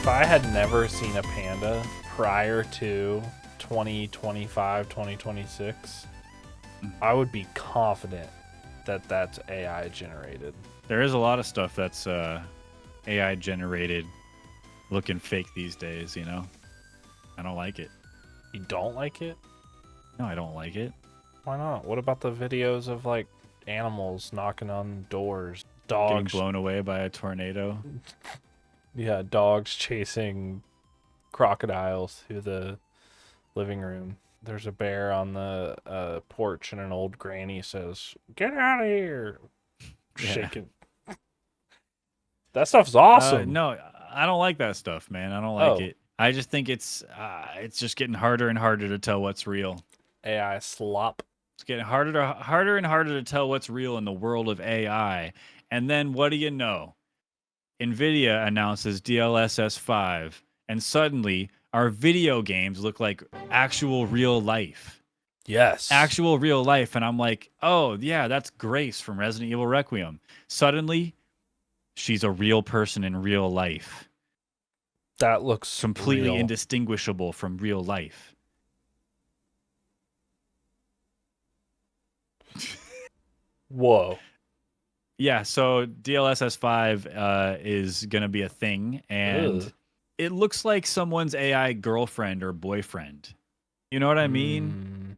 I had never seen a panda prior to 2025, 2026, I would be confident that that's AI generated. There is a lot of stuff that's AI generated looking fake these days, you know? I don't like it. You don't like it? No, I don't like it. Why not? What about the videos of like animals knocking on doors? Getting Dogs. blown away by a tornado. Yeah, dogs chasing crocodiles through the living room. There's a bear on the porch, and an old granny says, "Get out of here!" Yeah. Shaking. That stuff's awesome. No, I don't like that stuff, man. I don't like Oh. it. I just think it's just getting harder and harder to tell what's real. AI slop. It's getting harder and harder to tell what's real in the world of AI. And then what do you know? NVIDIA announces DLSS5, and suddenly our video games look like actual real life. Yes. Actual real life. And I'm like, oh, yeah, that's Grace from Resident Evil Requiem. Suddenly, she's a real person in real life. That looks Completely real. indistinguishable from real life. Whoa. Yeah, so DLSS5 is going to be a thing, and Ugh. it looks like someone's AI girlfriend or boyfriend. You know what I mean?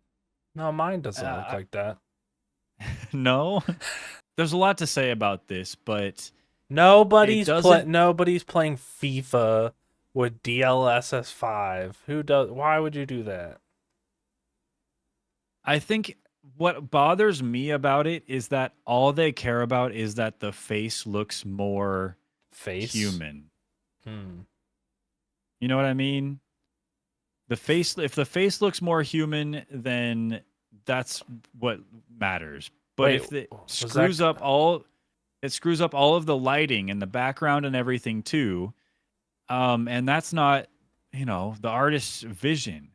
No, mine doesn't look like that. No? There's a lot to say about this, but Nobody's doesn't- nobody's playing FIFA with DLSS5. Who does? Why would you do that? I think what bothers me about it is that all they care about is that the face looks more human. You know what I mean? The face, if the face looks more human, then that's what matters. But Wait, if it was screws that- up all of the lighting and the background and everything too, and that's not, the artist's vision.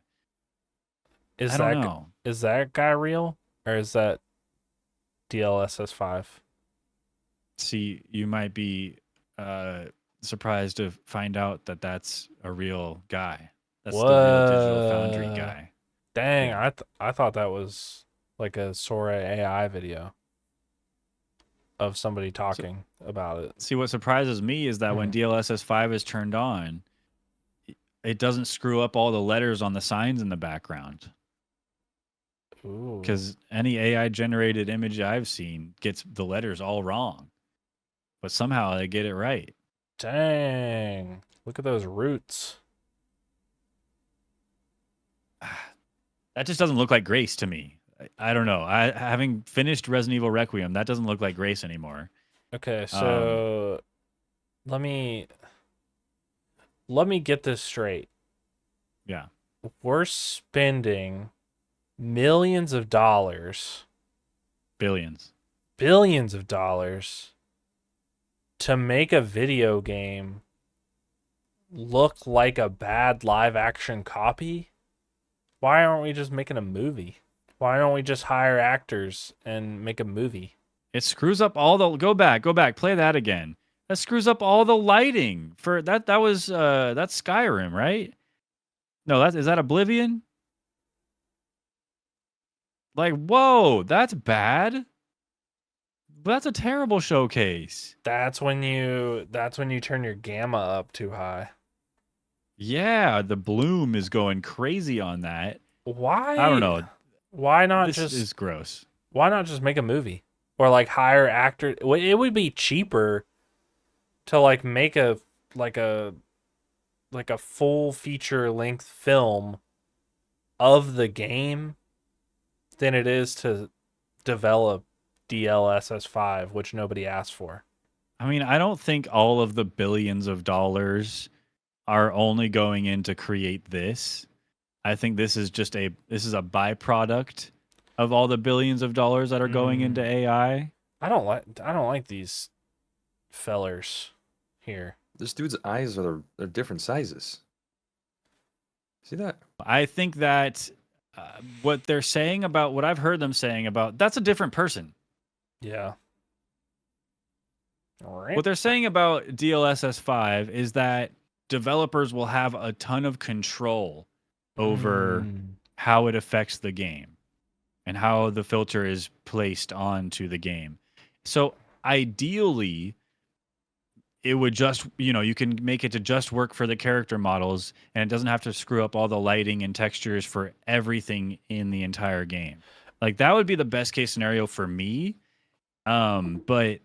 I don't know. Is that guy real, or is that DLSS5? See, you might be surprised to find out that that's a real guy. That's the real Digital Foundry guy. Dang, Yeah. I thought that was like a Sora AI video of somebody talking about it. See, what surprises me is that when DLSS5 is turned on, it doesn't screw up all the letters on the signs in the background. Ooh. Because any AI-generated image I've seen gets the letters all wrong. But somehow they get it right. Dang. Look at those roots. That just doesn't look like Grace to me. I don't know. Having finished Resident Evil Requiem, that doesn't look like Grace anymore. Okay, so let me get this straight. Yeah. We're spending millions of dollars, Billions It screws up all the... Go back, play that again. That screws up all the lighting. For that's Skyrim, right? No, is that Oblivion? Like, whoa, that's bad. That's a terrible showcase. That's when you turn your gamma up too high. Yeah, the bloom is going crazy on that. Why? I don't know. Why not This is gross. Why not just make a movie? Or like hire actors? It would be cheaper to like make a full feature length film of the game than it is to develop DLSS5, which nobody asked for. I mean, I don't think all of the billions of dollars are only going in to create this. I think this is a byproduct of all the billions of dollars that are going into AI. I don't like these fellers here. This dude's eyes are different sizes. See that? I think that what they're saying about what I've heard them saying about that's a different person. Yeah. What they're saying about DLSS5 is that developers will have a ton of control over Mm. how it affects the game and how the filter is placed onto the game. So ideally, it would just, you can make it to just work for the character models and it doesn't have to screw up all the lighting and textures for everything in the entire game. Like that would be the best case scenario for me. But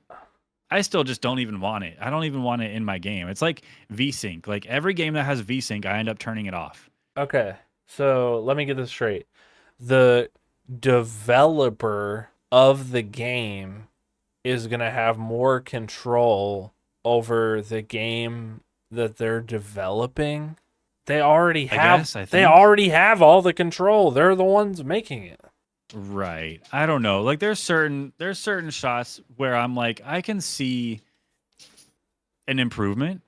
I still just don't even want it. I don't even want it in my game. It's like VSync. Like every game that has VSync, I end up turning it off. Okay, so let me get this straight. The developer of the game is going to have more control over the game that they're developing. They already I have guess, I they think. already have all the control. They're the ones making it. Right. I don't know. Like there's certain shots where I'm like, I can see an improvement.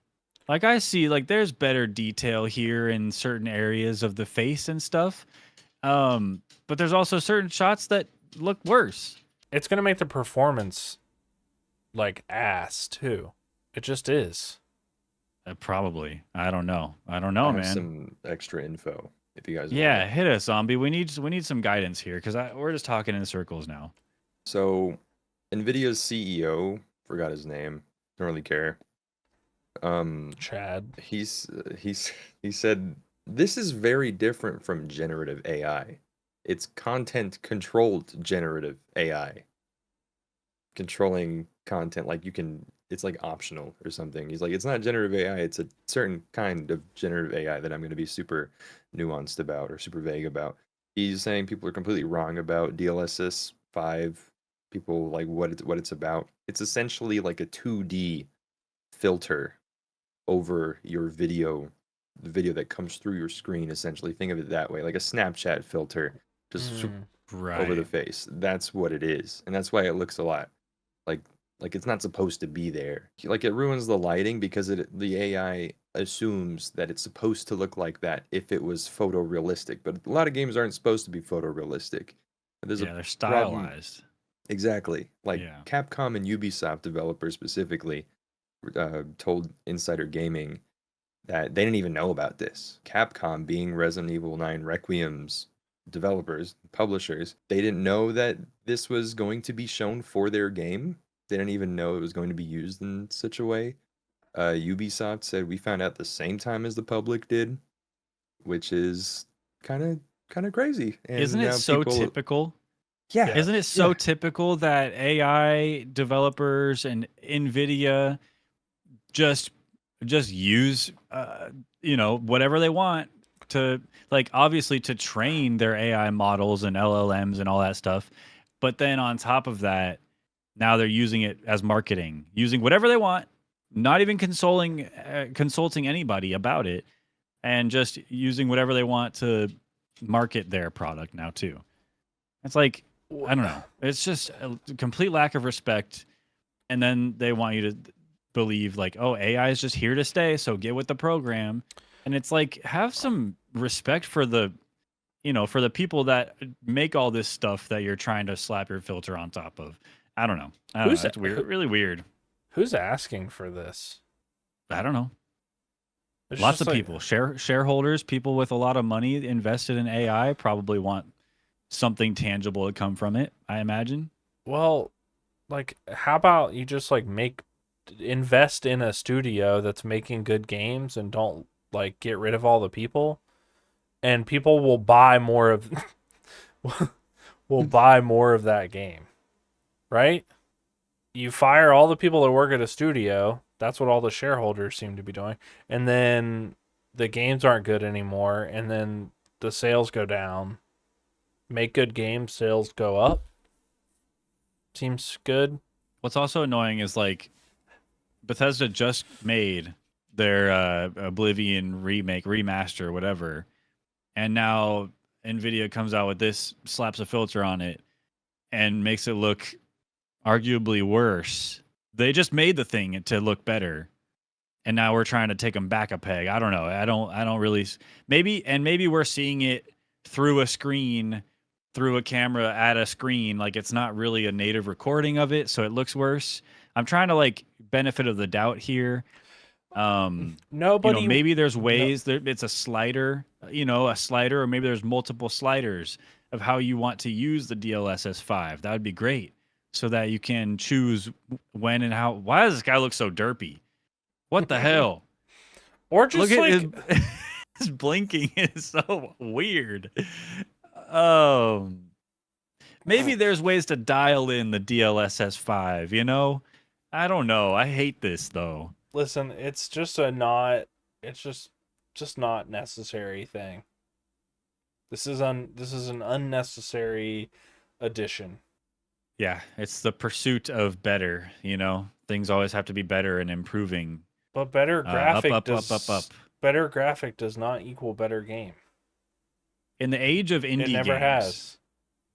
Like I see like there's better detail here in certain areas of the face and stuff. But there's also certain shots that look worse. It's going to make the performance like ass too. It just is. Probably. I don't know. I don't I know, have man. some extra info if you guys want Yeah, it. hit us, zombie. We need some guidance here because we're just talking in circles now. So, NVIDIA's CEO, forgot his name, don't really care. Chad. He said this is very different from generative AI. It's content controlled generative AI. Controlling content like it's like optional or something. He's like, it's not generative AI, it's a certain kind of generative AI that I'm going to be super nuanced about or super vague about. He's saying people are completely wrong about DLSS5. People like what it's about. It's essentially like a 2D filter over your video, the video that comes through your screen. Essentially, think of it that way, like a Snapchat filter, just over the Right. face. That's what it is, and that's why it looks a lot like it's not supposed to be there. Like it ruins the lighting because the AI assumes that it's supposed to look like that if it was photorealistic. But a lot of games aren't supposed to be photorealistic. There's a Yeah, they're problem. stylized. Exactly. Like Yeah. Capcom and Ubisoft developers specifically told Insider Gaming that they didn't even know about this. Capcom, being Resident Evil 9 Requiem's developers, publishers, they didn't know that this was going to be shown for their game. They didn't even know it was going to be used in such a way. Ubisoft said we found out the same time as the public did, which is kind of crazy. Isn't And it now so people, typical? yeah, Isn't it so typical that AI developers and NVIDIA just use whatever they want to, like, obviously to train their AI models and LLMs and all that stuff, but then on top of that, now they're using it as marketing, using whatever they want, not even consulting anybody about it, and just using whatever they want to market their product now too. It's like, I don't know. It's just a complete lack of respect. And then they want you to believe like, oh, AI is just here to stay, so get with the program. And it's like, have some respect for the, for the people that make all this stuff that you're trying to slap your filter on top of. I don't know. Who's It's weird, really weird. who's asking for this? I don't know. It's Lots just of like, people, shareholders, people with a lot of money invested in AI probably want something tangible to come from it, I imagine. well, like how about you just like invest in a studio that's making good games and don't like get rid of all the people, and people will buy more of will buy more of that game, right? You fire all the people that work at a studio. That's what all the shareholders seem to be doing. And then the games aren't good anymore. And then the sales go down. Make good games, sales go up. Seems good. What's also annoying is like Bethesda just made their Oblivion remake, remaster, whatever, and now Nvidia comes out with this, slaps a filter on it, and makes it look arguably worse. They just made the thing to look better, and now we're trying to take them back a peg. I don't know. I don't really. Maybe we're seeing it through a screen, through a camera at a screen. Like it's not really a native recording of it, so it looks worse. I'm trying to like benefit of the doubt here. Nobody. Maybe there's no, ways there. It's a slider, a slider, or maybe there's multiple sliders of how you want to use the DLSS5. That would be great, so that you can choose when and how. Why does this guy look so derpy? What the hell? or just Look at like his blinking is so weird. Maybe there's ways to dial in the DLSS5. I don't know. I hate this though. listen, it's just a not. It's just not necessary thing. This is an unnecessary addition. Yeah, it's the pursuit of better. Things always have to be better and improving. But better graphic up, does up. better graphic does not equal better game. In the age of indie It never games, has.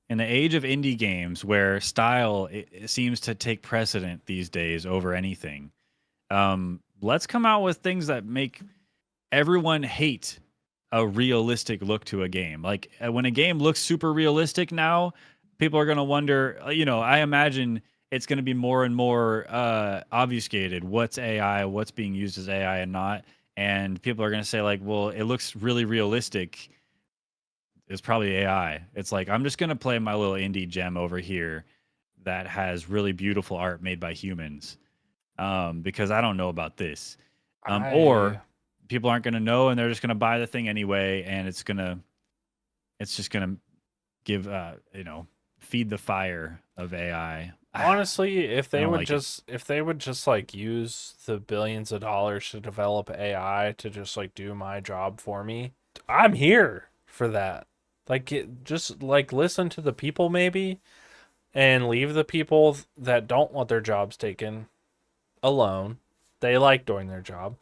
in the age of indie games where style it seems to take precedent these days over anything, let's come out with things that make everyone hate a realistic look to a game. Like when a game looks super realistic now, people are going to wonder, I imagine it's going to be more and more obfuscated what's AI, what's being used as AI and not. And people are going to say like, well, it looks really realistic. It's probably AI. It's like, I'm just going to play my little indie gem over here that has really beautiful art made by humans because I don't know about this. Or people aren't going to know and they're just going to buy the thing anyway. And it's just going to give, feed the fire of AI. Honestly, if they don't would like just like use the billions of dollars to develop AI to just like do my job for me, I'm here for that. Like just like listen to the people maybe and leave the people that don't want their jobs taken alone. They like doing their job.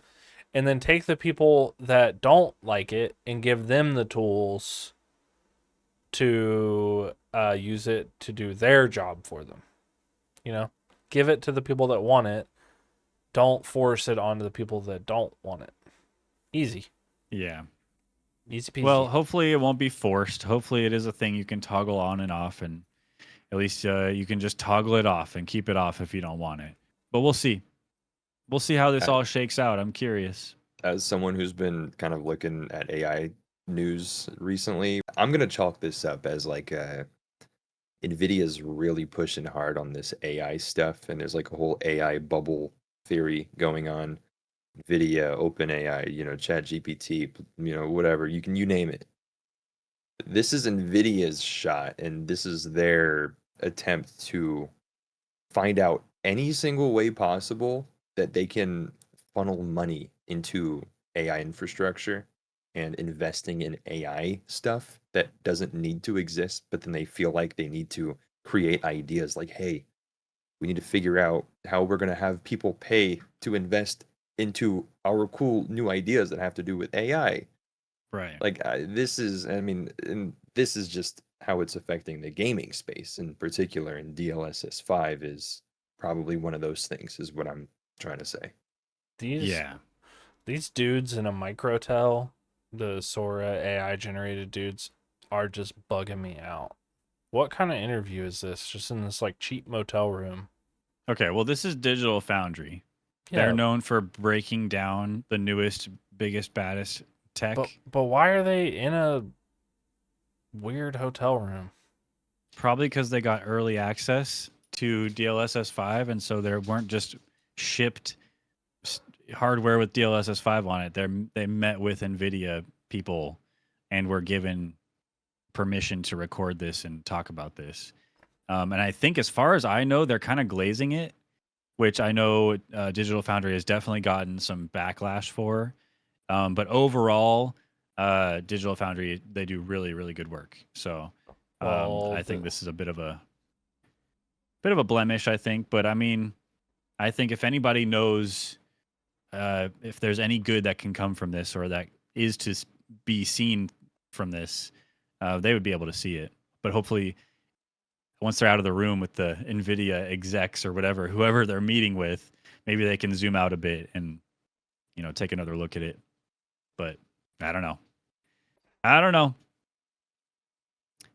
And then take the people that don't like it and give them the tools to use it to do their job for them. Give it to the people that want it. Don't force it onto the people that don't want it. Easy. Yeah. Easy peasy. Well, hopefully it won't be forced. Hopefully it is a thing you can toggle on and off, and at least you can just toggle it off and keep it off if you don't want it. But we'll see. We'll see how this all shakes out. I'm curious. As someone who's been kind of looking at AI news recently, I'm gonna chalk this up as like NVIDIA's really pushing hard on this AI stuff, and there's like a whole AI bubble theory going on. NVIDIA, OpenAI, ChatGPT, whatever, you name it. This is NVIDIA's shot, and this is their attempt to find out any single way possible that they can funnel money into AI infrastructure and investing in AI stuff that doesn't need to exist, but then they feel like they need to create ideas like, hey, we need to figure out how we're going to have people pay to invest into our cool new ideas that have to do with AI. Right. Like this is, and this is just how it's affecting the gaming space in particular. And DLSS5 is probably one of those things, is what I'm trying to say. These dudes in a microtel, the Sora AI generated dudes, are just bugging me out. What kind of interview is this? Just in this like cheap motel room. Okay, well, this is Digital Foundry. Yeah, They're known for breaking down the newest, biggest, baddest tech. but why are they in a weird hotel room? Probably because they got early access to DLSS5, and so there weren't just shipped hardware with DLSS5 on it. They met with NVIDIA people and were given permission to record this and talk about this. And I think, as far as I know, they're kind of glazing it, which I know Digital Foundry has definitely gotten some backlash for. But overall, Digital Foundry, they do really, really good work. So I think this is a bit of a blemish, I think. But I mean, I think if anybody knows if there's any good that can come from this, or that is to be seen from this, they would be able to see it. But hopefully, once they're out of the room with the NVIDIA execs or whoever they're meeting with, maybe they can zoom out a bit and, take another look at it. But I don't know.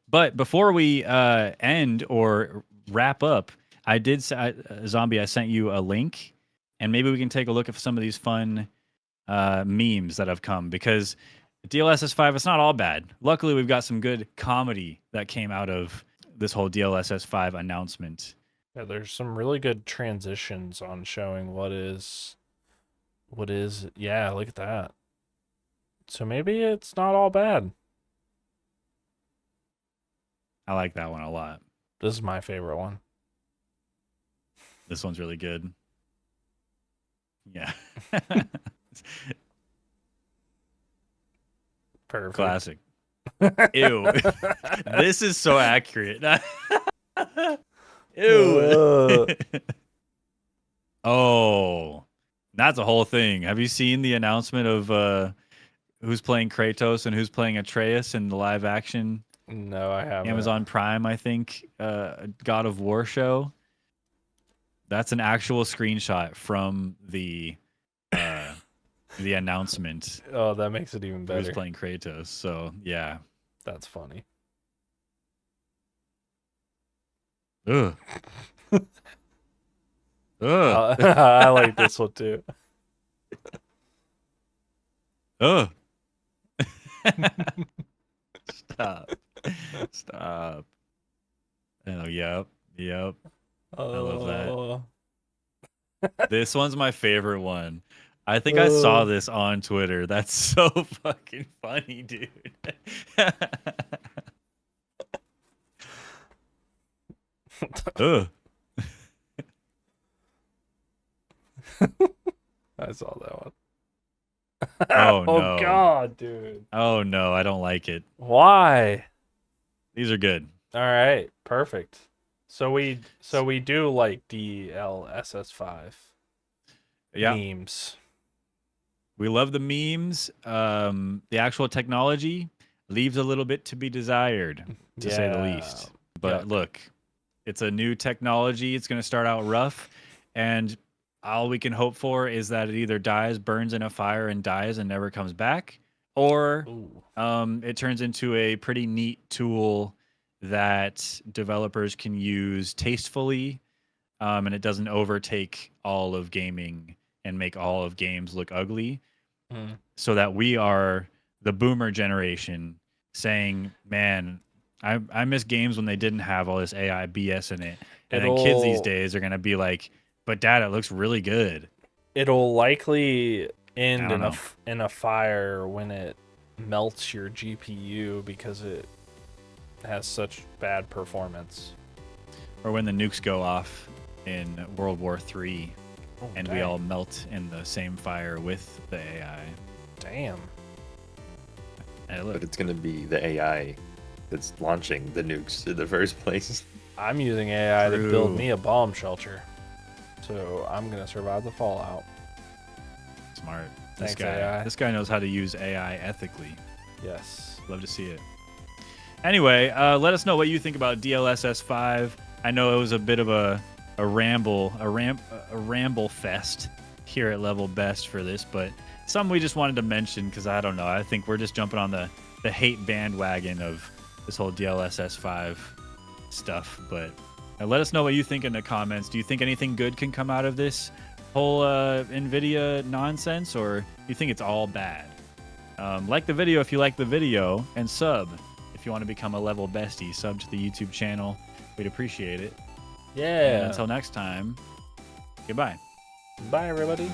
But before we end or wrap up, I did say, Zombie, I sent you a link, and maybe we can take a look at some of these fun memes that have come, because DLSS5, it's not all bad. Luckily, we've got some good comedy that came out of this whole DLSS5 announcement. Yeah, there's some really good transitions on showing what is. Yeah, look at that. So maybe it's not all bad. I like that one a lot. This is my favorite one. This one's really good. Yeah. Perfect. Classic. Ew. This is so accurate. Ew. Oh, that's a whole thing. Have you seen the announcement of who's playing Kratos and who's playing Atreus in the live action No, I haven't. Amazon Prime, I think, God of War show? That's an actual screenshot from the announcement. Oh, that makes it even Who's better. playing Kratos? So yeah. That's funny. Ugh. Ugh. I like this one too. Ugh. Stop. Oh, yep. I love that. This one's my favorite one. I think I saw this on Twitter. That's so fucking funny, dude. Ugh. I saw that one. Oh, Oh no. God, dude. Oh no, I don't like it. Why? These are good. All right, perfect. So we do like DLSS5 Yeah. memes. We love the memes. The actual technology leaves a little bit to be desired, to say the least. But look, it's a new technology. It's going to start out rough, and all we can hope for is that it either dies, burns in a fire, and dies and never comes back, or it turns into a pretty neat tool that developers can use tastefully, and it doesn't overtake all of gaming and make all of games look ugly, so that we are the boomer generation saying, man, I miss games when they didn't have all this AI BS in it. And then kids these days are going to be like, but dad, it looks really good. It'll likely end I don't in a fire when it melts your GPU because it has such bad performance. Or when the nukes go off in World War III and we dang. all melt in the same fire with the AI. Damn. Hey, look. But it's going to be the AI that's launching the nukes in the first place. I'm using AI to build True. me a bomb shelter. So I'm going to survive the fallout. Smart. Thanks, this guy, AI. This guy knows how to use AI ethically. Yes. Love to see it. Anyway, let us know what you think about DLSS5. I know it was a bit of a ramble fest here at Level Best for this, but something we just wanted to mention because I don't know. I think we're just jumping on the hate bandwagon of this whole DLSS5 stuff. But let us know what you think in the comments. Do you think anything good can come out of this whole NVIDIA nonsense, or do you think it's all bad? Like the video if you like the video, and sub if you want to become a Level Bestie. Sub to the YouTube channel. We'd appreciate it. Yeah. And until next time, goodbye. Bye, everybody.